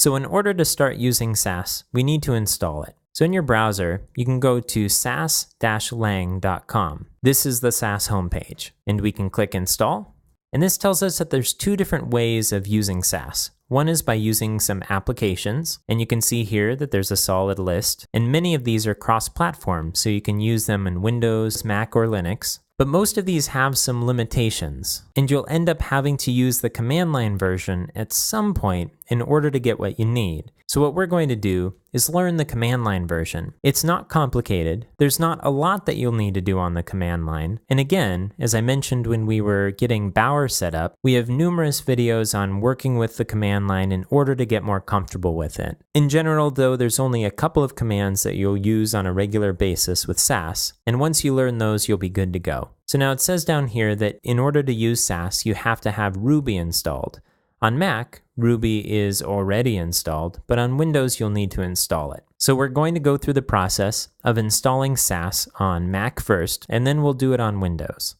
So in order to start using SASS, we need to install it. So in your browser, you can go to sas-lang.com. This is the SASS homepage, and we can click Install. And this tells us that there's two different ways of using SASS. One is by using some applications, and you can see here that there's a solid list, and many of these are cross-platform, so you can use them in Windows, Mac, or Linux. But most of these have some limitations, and you'll end up having to use the command line version at some point in order to get what you need. So what we're going to do is learn the command line version. It's not complicated. There's not a lot that you'll need to do on the command line. And again, as I mentioned when we were getting Bower set up, we have numerous videos on working with the command line in order to get more comfortable with it. In general, though, there's only a couple of commands that you'll use on a regular basis with SASS, and once you learn those, you'll be good to go. So now it says down here that in order to use SASS, you have to have Ruby installed. On Mac, Ruby is already installed, but on Windows, you'll need to install it. So we're going to go through the process of installing SASS on Mac first, and then we'll do it on Windows.